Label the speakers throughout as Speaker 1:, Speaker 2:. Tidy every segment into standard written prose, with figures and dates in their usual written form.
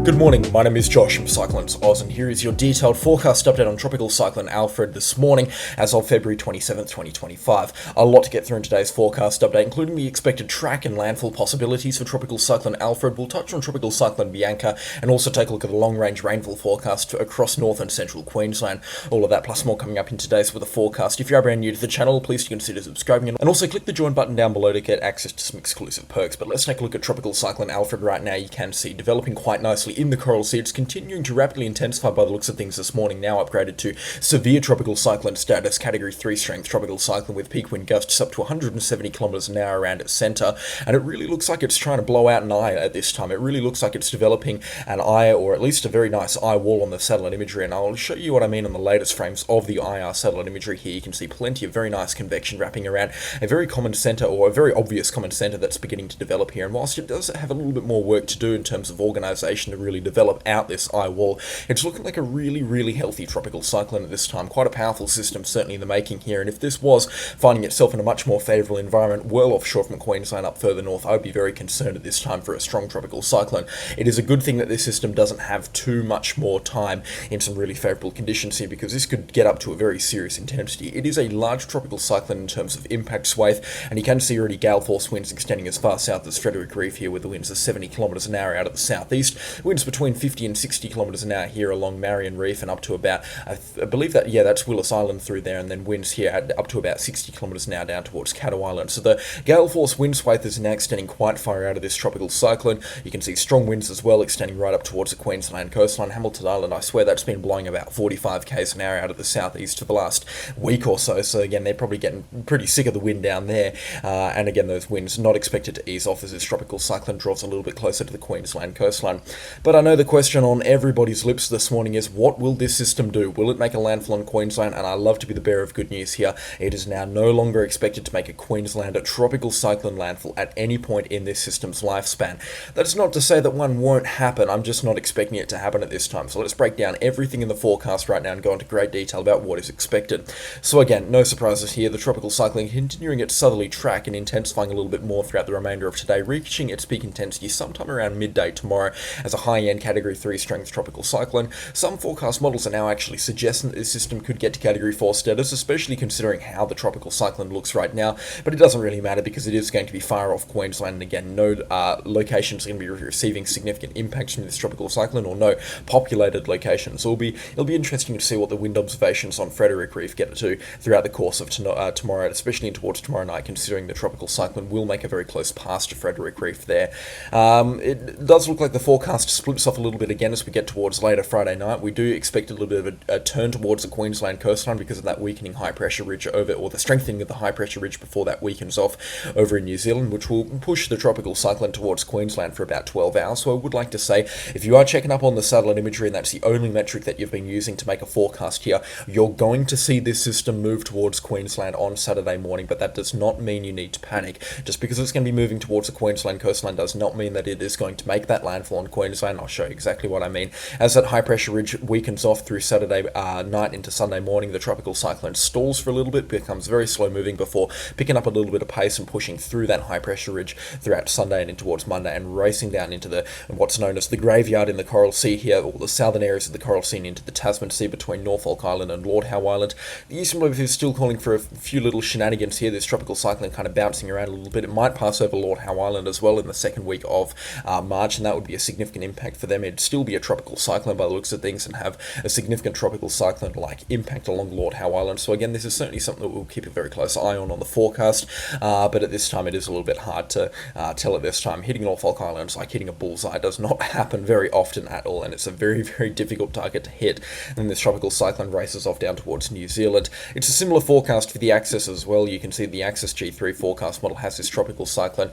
Speaker 1: Good morning, my name is Josh from CyclonesOZ, and here is your detailed forecast update on Tropical Cyclone Alfred this morning as of February 27th, 2025. A lot to get through in today's forecast update, including the expected track and landfall possibilities for Tropical Cyclone Alfred. We'll touch on Tropical Cyclone Bianca and also take a look at the long-range rainfall forecast across north and central Queensland. All of that plus more coming up in today's weather forecast. If you are brand new to the channel, please consider subscribing and also click the join button down below to get access to some exclusive perks. But let's take a look at Tropical Cyclone Alfred right now. You can see developing quite nicely in the Coral Sea. It's continuing to rapidly intensify by the looks of things this morning, now upgraded to severe tropical cyclone status, category 3 strength tropical cyclone with peak wind gusts up to 170 kilometers an hour around its center. And it really looks like it's trying to blow out an eye at this time. It really looks like it's developing an eye, or at least a very nice eye wall on the satellite imagery. And I'll show you what I mean on the latest frames of the IR satellite imagery here. You can see plenty of very nice convection wrapping around a very common center, or a very obvious common center that's beginning to develop here. And whilst it does have a little bit more work to do in terms of organization to really develop out this eye wall, it's looking like a really healthy tropical cyclone at this time. Quite a powerful system certainly in the making here, and if this was finding itself in a much more favourable environment well offshore from Queensland up further north, I would be very concerned at this time for a strong tropical cyclone. It is a good thing that this system doesn't have too much more time in some really favourable conditions here, because this could get up to a very serious intensity. It is a large tropical cyclone in terms of impact swathe, and you can see already gale force winds extending as far south as Frederick Reef here, with the winds of 70 kilometres an hour out of the southeast, winds between 50 and 60 kilometres an hour here along Marion Reef, and up to about, I believe that, yeah, that's Willis Island through there, and then winds here at up to about 60 kilometres an hour down towards Caddo Island. So the gale force wind swathe is now extending quite far out of this tropical cyclone. You can see strong winds as well extending right up towards the Queensland coastline. Hamilton Island, I swear that's been blowing about 45 k's an hour out of the southeast for the last week or so. So again, they're probably getting pretty sick of the wind down there. And again, those winds not expected to ease off as this tropical cyclone draws a little bit closer to the Queensland coastline. But I know the question on everybody's lips this morning is, what will this system do? Will it make a landfall on Queensland? And I love to be the bearer of good news here. It is now no longer expected to make a Queensland tropical cyclone landfall at any point in this system's lifespan. That's not to say that one won't happen. I'm just not expecting it to happen at this time. So let's break down everything in the forecast right now and go into great detail about what is expected. So again, no surprises here. The tropical cyclone continuing its southerly track and intensifying a little bit more throughout the remainder of today, reaching its peak intensity sometime around midday tomorrow as a high-end category 3 strength tropical cyclone. Some forecast models are now actually suggesting that this system could get to category 4 status, especially considering how the tropical cyclone looks right now, but it doesn't really matter because it is going to be far off Queensland, and again, no locations are going to be receiving significant impacts from this tropical cyclone, or no populated locations. So it'll be interesting to see what the wind observations on Frederick Reef get to throughout the course of tomorrow, especially towards tomorrow night, considering the tropical cyclone will make a very close pass to Frederick Reef there. It does look like the forecast splits off a little bit again as we get towards later Friday night. We do expect a little bit of a turn towards the Queensland coastline because of that weakening high pressure ridge over, or the strengthening of the high pressure ridge before that weakens off over in New Zealand, which will push the tropical cyclone towards Queensland for about 12 hours. So I would like to say, if you are checking up on the satellite imagery and that's the only metric that you've been using to make a forecast here, you're going to see this system move towards Queensland on Saturday morning, but that does not mean you need to panic. Just because it's going to be moving towards the Queensland coastline does not mean that it is going to make that landfall on Queensland. I'll show you exactly what I mean. As that high pressure ridge weakens off through Saturday night into Sunday morning, the tropical cyclone stalls for a little bit, becomes very slow moving before picking up a little bit of pace and pushing through that high pressure ridge throughout Sunday and in towards Monday, and racing down into what's known as the graveyard in the Coral Sea here, or the southern areas of the Coral Sea, and into the Tasman Sea between Norfolk Island and Lord Howe Island. The eastern weather is still calling for a few little shenanigans here. This tropical cyclone kind of bouncing around a little bit. It might pass over Lord Howe Island as well in the second week of March, and that would be a significant impact for them. It'd still be a tropical cyclone by the looks of things and have a significant tropical cyclone-like impact along Lord Howe Island. So again, this is certainly something that we'll keep a very close eye on the forecast, but at this time it is a little bit hard to tell at this time. Hitting Norfolk Island is like hitting a bullseye. It does not happen very often at all, and it's a very difficult target to hit. And then this tropical cyclone races off down towards New Zealand. It's a similar forecast for the Axis as well. You can see the Axis G3 forecast model has this tropical cyclone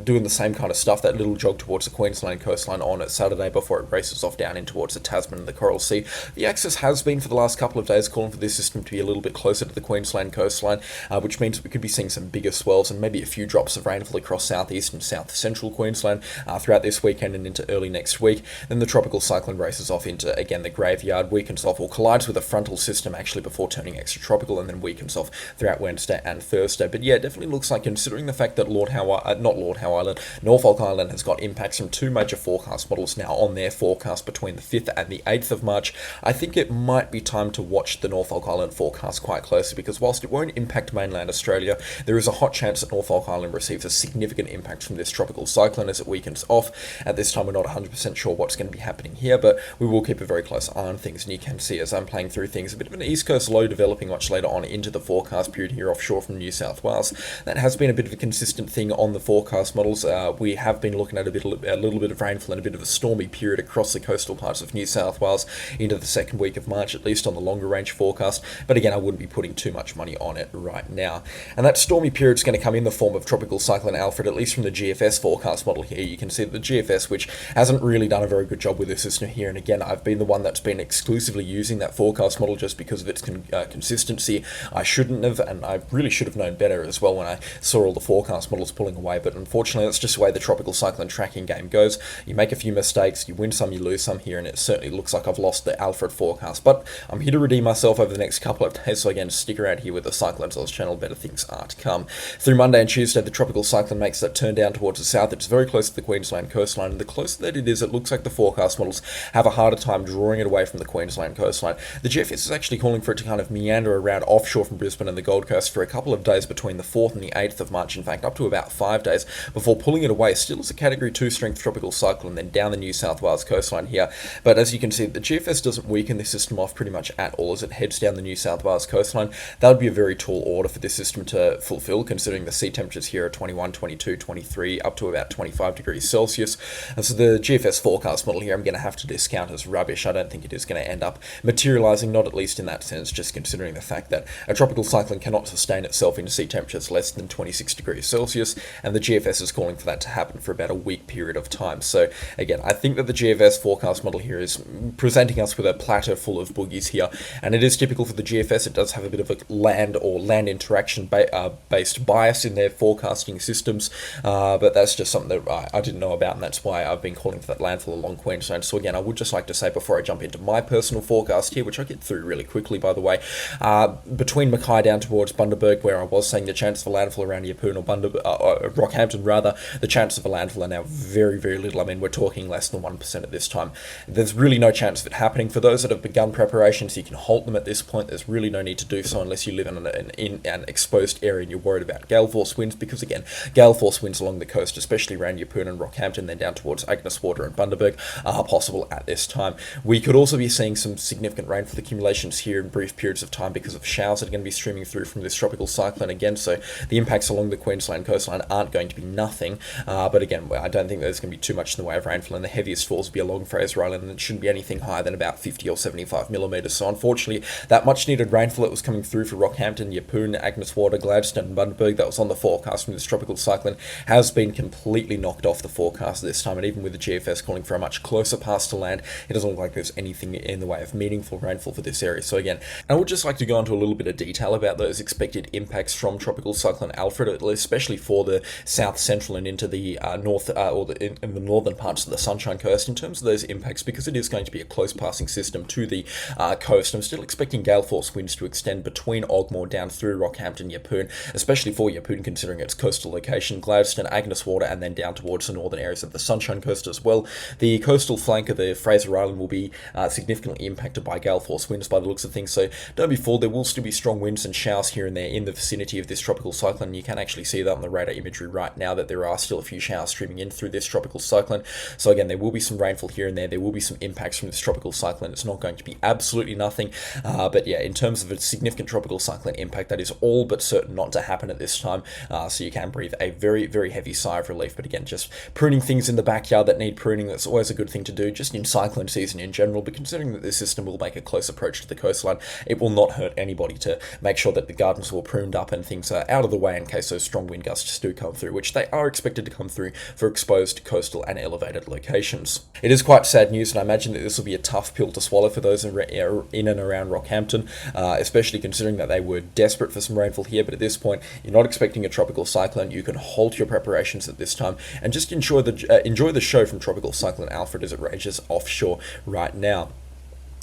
Speaker 1: doing the same kind of stuff, that little jog towards the Queensland coastline on Saturday before it races off down in towards the Tasman and the Coral Sea. The Axis has been for the last couple of days calling for this system to be a little bit closer to the Queensland coastline, which means we could be seeing some bigger swells and maybe a few drops of rainfall across southeast and south central Queensland throughout this weekend and into early next week. Then the tropical cyclone races off into, again, the graveyard, weakens off, or collides with a frontal system actually before turning extratropical, and then weakens off throughout Wednesday and Thursday. But yeah, it definitely looks like, considering the fact that Norfolk Island has got impacts from two major forecast forecast models now on their forecast between the 5th and the 8th of March, I think it might be time to watch the Norfolk Island forecast quite closely, because whilst it won't impact mainland Australia, there is a hot chance that Norfolk Island receives a significant impact from this tropical cyclone as it weakens off. At this time, we're not 100% sure what's going to be happening here, but we will keep a very close eye on things, and you can see as I'm playing through things, a bit of an east coast low developing much later on into the forecast period here offshore from New South Wales. That has been a bit of a consistent thing on the forecast models. We have been looking at a little bit of rainfall and a bit of a stormy period across the coastal parts of New South Wales into the second week of March, at least on the longer range forecast, but again, I wouldn't be putting too much money on it right now. And that stormy period is going to come in the form of Tropical Cyclone Alfred, at least from the GFS forecast model here. You can see that the GFS, which hasn't really done a very good job with this system here, and again, I've been the one that's been exclusively using that forecast model just because of its consistency. I shouldn't have, and I really should have known better as well when I saw all the forecast models pulling away, but unfortunately that's just the way the tropical cyclone tracking game goes. You make a few mistakes, you win some, you lose some here, and it certainly looks like I've lost the Alfred forecast, but I'm here to redeem myself over the next couple of days, so again, stick around here with the CyclonesOZ channel, better things are to come. Through Monday and Tuesday, the tropical cyclone makes that turn down towards the south. It's very close to the Queensland coastline, and the closer that it is, it looks like the forecast models have a harder time drawing it away from the Queensland coastline. The GFS is actually calling for it to kind of meander around offshore from Brisbane and the Gold Coast for a couple of days between the 4th and the 8th of March, in fact up to about 5 days, before pulling it away still as a Category 2 strength tropical cyclone, then down the New South Wales coastline here. But as you can see, the GFS doesn't weaken this system off pretty much at all as it heads down the New South Wales coastline. That would be a very tall order for this system to fulfill, considering the sea temperatures here are 21, 22, 23, up to about 25 degrees Celsius. And so the GFS forecast model here I'm going to have to discount as rubbish. I don't think it is going to end up materialising, not at least in that sense, just considering the fact that a tropical cyclone cannot sustain itself in sea temperatures less than 26 degrees Celsius, and the GFS is calling for that to happen for about a week period of time. So again, I think that the GFS forecast model here is presenting us with a platter full of boogies here, and it is typical for the GFS. It does have a bit of a land interaction based bias in their forecasting systems, but that's just something that I didn't know about, and that's why I've been calling for that landfall along Queensland. So again, I would just like to say before I jump into my personal forecast here, which I get through really quickly by the way, between Mackay down towards Bundaberg, where I was saying the chance of a landfall around Yeppoon or Rockhampton rather, the chances of a landfall are now very, very little. I mean, we're talking less than 1% at this time. There's really no chance of it happening. For those that have begun preparations, you can halt them at this point. There's really no need to do so unless you live in an exposed area and you're worried about gale force winds, because again, gale force winds along the coast, especially around Yeppoon and Rockhampton, then down towards Agnes Water and Bundaberg, are possible at this time. We could also be seeing some significant rainfall accumulations here in brief periods of time because of showers that are going to be streaming through from this tropical cyclone again, so the impacts along the Queensland coastline aren't going to be nothing, but again, I don't think there's going to be too much in the way of rainfall, and the heaviest falls will be along Fraser Island, and it shouldn't be anything higher than about 50 or 75 millimetres. So unfortunately, that much needed rainfall that was coming through for Rockhampton, Yeppoon, Agnes Water, Gladstone and Bundaberg that was on the forecast from this tropical cyclone has been completely knocked off the forecast this time, and even with the GFS calling for a much closer pass to land, it doesn't look like there's anything in the way of meaningful rainfall for this area. So again, I would just like to go into a little bit of detail about those expected impacts from Tropical Cyclone Alfred, especially for the south central and into the north in the northern parts of the Sunshine Coast in terms of those impacts, because it is going to be a close passing system to the coast. I'm still expecting gale force winds to extend between Ogmore down through Rockhampton, Yeppoon, especially for Yeppoon considering its coastal location, Gladstone, Agnes Water, and then down towards the northern areas of the Sunshine Coast as well. The coastal flank of the Fraser Island will be significantly impacted by gale force winds by the looks of things, so don't be fooled, there will still be strong winds and showers here and there in the vicinity of this tropical cyclone. You can actually see that on the radar imagery right now, that there are still a few showers streaming in through this tropical cyclone. So again, there will be some rainfall here and there will be some impacts from this tropical cyclone. It's not going to be absolutely nothing, but yeah, in terms of a significant tropical cyclone impact, that is all but certain not to happen at this time, so you can breathe a very, very heavy sigh of relief. But again, just pruning things in the backyard that need pruning, that's always a good thing to do, just in cyclone season in general, but considering that this system will make a close approach to the coastline, it will not hurt anybody to make sure that the gardens are all pruned up and things are out of the way in case those strong wind gusts do come through, which they are expected to come through for exposed coastal and elevated locations. It is quite sad news, and I imagine that this will be a tough pill to swallow for those in and around Rockhampton, especially considering that they were desperate for some rainfall here, but at this point, you're not expecting a tropical cyclone. You can halt your preparations at this time and just enjoy the show from Tropical Cyclone Alfred as it rages offshore right now.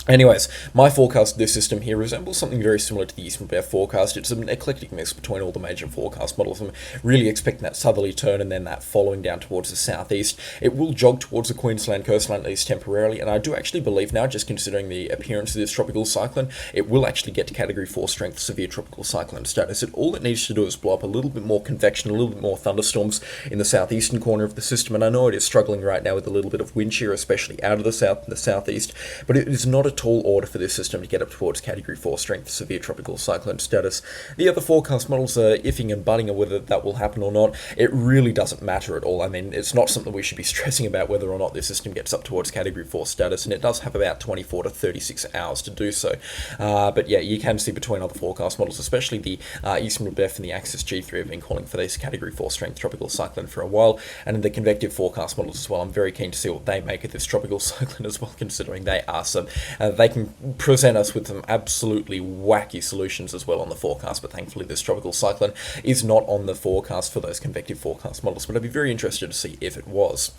Speaker 1: Anyways, my forecast of this system here resembles something very similar to the Eastern Bear forecast. It's an eclectic mix between all the major forecast models. I'm really expecting that southerly turn and then that following down towards the southeast. It will jog towards the Queensland coastline at least temporarily, and I do actually believe now, just considering the appearance of this tropical cyclone, it will actually get to Category 4 strength severe tropical cyclone status. All it needs to do is blow up a little bit more convection, a little bit more thunderstorms in the southeastern corner of the system, and I know it is struggling right now with a little bit of wind shear, especially out of the south and the southeast, but it is not a tall order for this system to get up towards Category 4 strength severe tropical cyclone status. The other forecast models are iffing and butting on whether that will happen or not. It really doesn't matter at all. I mean, it's not something we should be stressing about whether or not this system gets up towards Category 4 status, and it does have about 24 to 36 hours to do so. But yeah, you can see between other forecast models, especially the Eastern BEF and the Axis G3 have been calling for this Category 4 strength tropical cyclone for a while, and in the convective forecast models as well, I'm very keen to see what they make of this tropical cyclone as well, considering they are they can present us with some absolutely wacky solutions as well on the forecast, but thankfully this tropical cyclone is not on the forecast for those convective forecast models, but I'd be very interested to see if it was.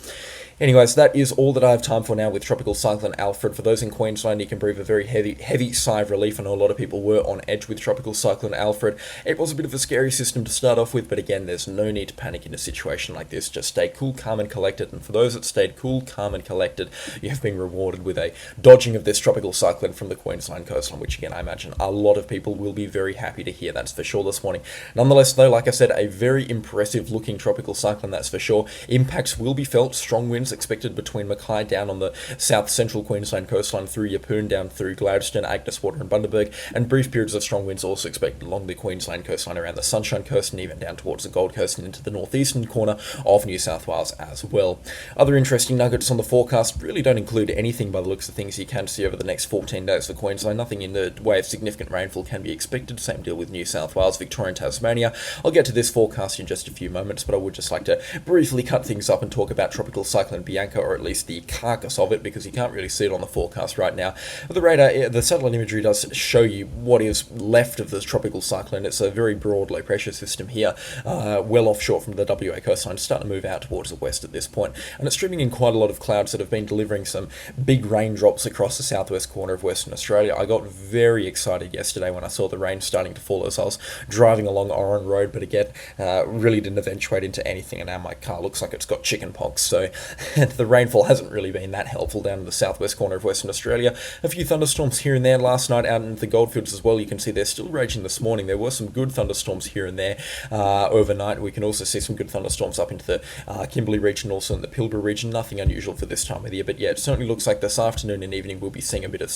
Speaker 1: Anyways, that is all that I have time for now with Tropical Cyclone Alfred. For those in Queensland, you can breathe a very heavy sigh of relief. I know a lot of people were on edge with Tropical Cyclone Alfred. It was a bit of a scary system to start off with, but again, there's no need to panic in a situation like this. Just stay cool, calm, and collected. And for those that stayed cool, calm, and collected, you have been rewarded with a dodging of this tropical cyclone from the Queensland coastline, which again, I imagine a lot of people will be very happy to hear. That's for sure this morning. Nonetheless, though, like I said, a very impressive looking tropical cyclone, that's for sure. Impacts will be felt. Strong winds expected between Mackay down on the south central Queensland coastline through Yeppoon down through Gladstone, Agnes Water and Bundaberg, and brief periods of strong winds also expected along the Queensland coastline around the Sunshine Coast and even down towards the Gold Coast and into the northeastern corner of New South Wales as well. Other interesting nuggets on the forecast really don't include anything by the looks of things you can see over the next 14 days for Queensland. Nothing in the way of significant rainfall can be expected. Same deal with New South Wales, Victoria and Tasmania. I'll get to this forecast in just a few moments, but I would just like to briefly cut things up and talk about Tropical Cyclone Bianca, or at least the carcass of it, because you can't really see it on the forecast right now. But the radar, the satellite imagery does show you what is left of this tropical cyclone. It's a very broad low pressure system here, well offshore from the WA coastline, starting to move out towards the west at this point, and it's streaming in quite a lot of clouds that have been delivering some big raindrops across the southwest corner of Western Australia. I got very excited yesterday when I saw the rain starting to fall as I was driving along Oran Road, but again, really didn't eventuate into anything, and now my car looks like it's got chicken pox, so the rainfall hasn't really been that helpful down in the southwest corner of Western Australia. A few thunderstorms here and there last night out in the goldfields as well. You can see they're still raging this morning. There were some good thunderstorms here and there overnight. We can also see some good thunderstorms up into the Kimberley region, also in the Pilbara region. Nothing unusual for this time of year, but yeah, it certainly looks like this afternoon and evening we'll be seeing a bit of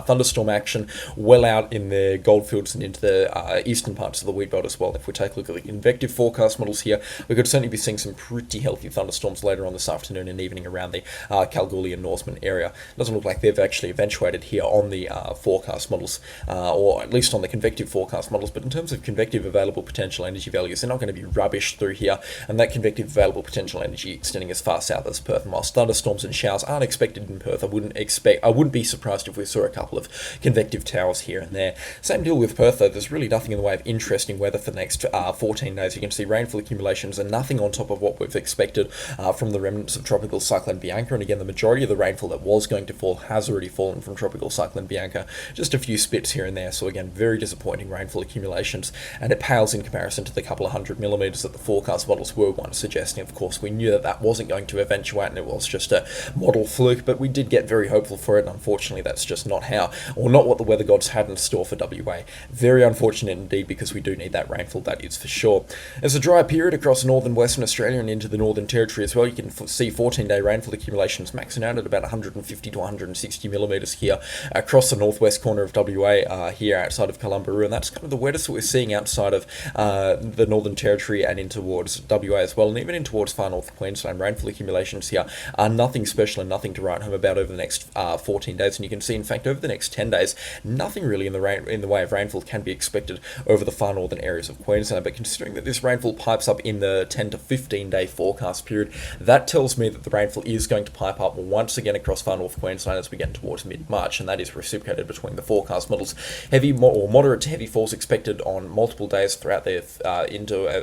Speaker 1: thunderstorm action well out in the goldfields and into the eastern parts of the wheat belt as well. If we take a look at the convective forecast models here, we could certainly be seeing some pretty healthy thunderstorms later on this afternoon and evening around the Kalgoorlie and Norseman area. It doesn't look like they've actually eventuated here on the forecast models, or at least on the convective forecast models, but in terms of convective available potential energy values, they're not going to be rubbish through here, and that convective available potential energy extending as far south as Perth. And whilst thunderstorms and showers aren't expected in Perth, I wouldn't be surprised if we saw a couple of convective towers here and there. Same deal with Perth though, there's really nothing in the way of interesting weather for the next 14 days. You can see rainfall accumulations and nothing on top of what we've expected from the remnants of Tropical Cyclone Bianca, and again, the majority of the rainfall that was going to fall has already fallen from Tropical Cyclone Bianca, just a few spits here and there, so again, very disappointing rainfall accumulations, and it pales in comparison to the couple of 100 millimetres that the forecast models were once suggesting. Of course, we knew that that wasn't going to eventuate and it was just a model fluke, but we did get very hopeful for it, and unfortunately that's just not not what the weather gods had in store for WA. Very unfortunate indeed, because we do need that rainfall, that is for sure. There's a dry period across northern Western Australia and into the Northern Territory as well. You can see 14-day rainfall accumulations maxing out at about 150 to 160 millimetres here across the northwest corner of WA, here outside of Columbaroo, and that's kind of the wettest that we're seeing outside of the Northern Territory and in towards WA as well, and even in towards far north Queensland. Rainfall accumulations here are nothing special and nothing to write home about over the next 14 days, and you can see, in fact, over the next 10 days, nothing really in the way of rainfall can be expected over the far northern areas of Queensland. But considering that this rainfall pipes up in the 10 to 15 day forecast period, that tells me that the rainfall is going to pipe up once again across far north Queensland as we get towards mid-March, and that is reciprocated between the forecast models. Heavy or moderate to heavy falls expected on multiple days throughout the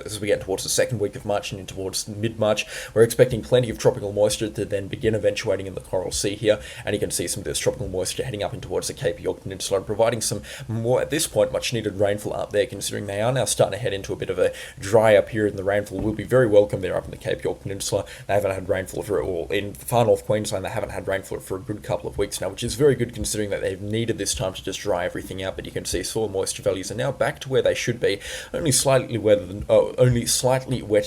Speaker 1: as we get towards the second week of March and into towards mid-March. We're expecting plenty of tropical moisture to then begin eventuating in the Coral Sea here, and you can see some of this tropical moisture heading up in towards the Cape York Peninsula and providing some more, at this point, much needed rainfall up there, considering they are now starting to head into a bit of a drier period, and the rainfall will be very welcome there up in the Cape York Peninsula. They haven't had rainfall for, or in far north Queensland, they haven't had rainfall for a good couple of weeks now, which is very good considering that they've needed this time to just dry everything out. But you can see soil moisture values are now back to where they should be, only slightly wetter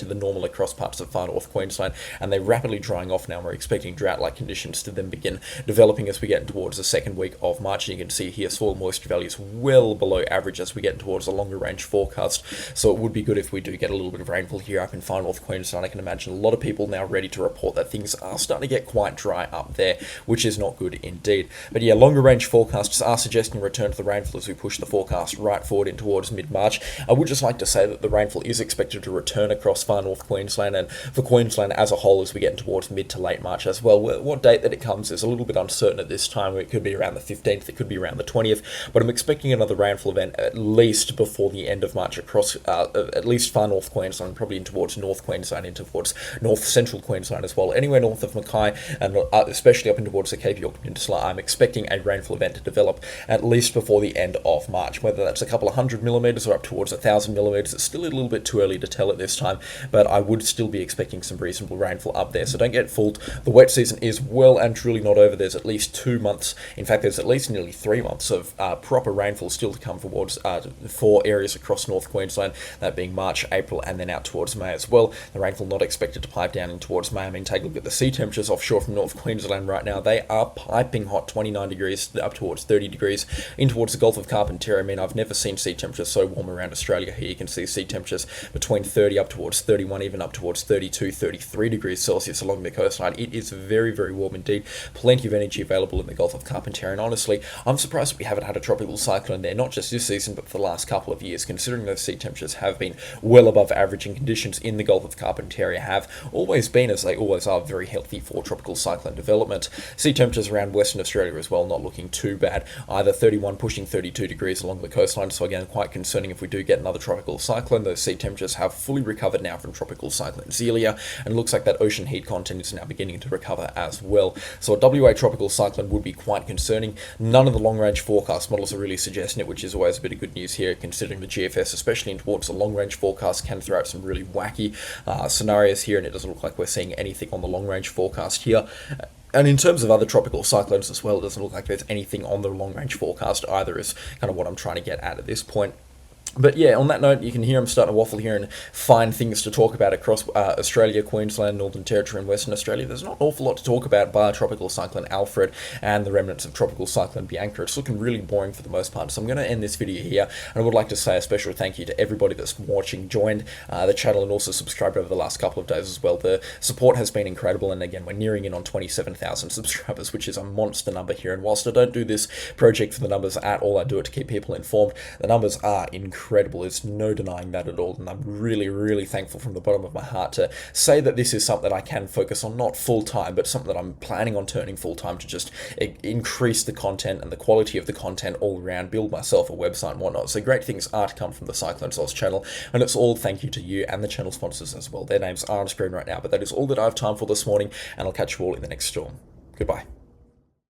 Speaker 1: than normal across parts of far north Queensland, and they're rapidly drying off now. We're expecting drought-like conditions to then begin developing as we get towards the second week of March. And you can see here soil moisture values well below average as we get towards a longer range forecast. So it would be good if we do get a little bit of rainfall here up in far north Queensland. I can imagine a lot of people now ready to report that things are starting to get quite dry up there, which is not good indeed. But yeah, longer range forecasts are suggesting a return to the rainfall as we push the forecast right forward in towards mid-March. I would just like to say that the rainfall is expected to return across far north Queensland and for Queensland as a whole as we get towards mid to late March as well. What date that it comes is a little bit uncertain at this time. It could be around the 15th, it could be around the 20th, but I'm expecting another rainfall event at least before the end of March across at least far north Queensland, probably in towards north Queensland, into towards north central Queensland as well. Anywhere north of Mackay and especially up in towards the Cape York Peninsula, I'm expecting a rainfall event to develop at least before the end of March. Whether that's a couple of 100 millimetres or up towards 1,000 millimetres, it's still a little bit too early to tell at this time, but I would still be expecting some reasonable rainfall up there. So don't get fooled. The wet season is well and truly not over. There's at least 2 months, in fact there's at least nearly 3 months of proper rainfall still to come towards 4 areas across North Queensland, that being March, April, and then out towards May as well. The rainfall not expected to pipe down in towards May. I mean, take a look at the sea temperatures offshore from North Queensland right now. They are piping hot, 29 degrees up towards 30 degrees in towards the Gulf of Carpentaria. I mean, I've never seen sea temperatures so warm around Australia. Here you can see sea temperatures between 30 up towards 31, even up towards 32, 33 degrees Celsius along the coastline. It is very, very warm indeed. Plenty of energy available in the Gulf of Carpentaria, and honestly, I'm surprised we haven't had a tropical cyclone there, not just this season, but for the last couple of years, considering those sea temperatures have been well above average, and conditions in the Gulf of Carpentaria have always been, as they always are, very healthy for tropical cyclone development. Sea temperatures around Western Australia as well, not looking too bad, either 31 pushing 32 degrees along the coastline, so again, quite concerning if we do get another tropical cyclone. Those sea temperatures have fully recovered now from tropical cyclone Zelia, and it looks like that ocean heat content is now beginning to recover as well. So a WA tropical cyclone would be quite concerning. None of the long-range forecast models are really suggesting it, which is always a bit of good news here, considering the GFS, especially in towards the long-range forecast, can throw out some really wacky scenarios here, and it doesn't look like we're seeing anything on the long-range forecast here. And in terms of other tropical cyclones as well, it doesn't look like there's anything on the long-range forecast either, is kind of what I'm trying to get at this point. But yeah, on that note, you can hear I'm starting to waffle here and find things to talk about across Australia, Queensland, Northern Territory, and Western Australia. There's not an awful lot to talk about bar Tropical Cyclone Alfred and the remnants of Tropical Cyclone Bianca. It's looking really boring for the most part, so I'm going to end this video here. And I would like to say a special thank you to everybody that's watching, joined the channel, and also subscribed over the last couple of days as well. The support has been incredible, and again, we're nearing in on 27,000 subscribers, which is a monster number here. And whilst I don't do this project for the numbers at all, I do it to keep people informed. The numbers are incredible. There's no denying that at all, and I'm really, really thankful from the bottom of my heart to say that this is something that I can focus on, not full-time, but something that I'm planning on turning full-time to just increase the content and the quality of the content all around, build myself a website and whatnot. So great things are to come from the CyclonesOZ channel, and it's all thank you to you and the channel sponsors as well. Their names are on screen right now, but that is all that I have time for this morning, and I'll catch you all in the next storm. Goodbye.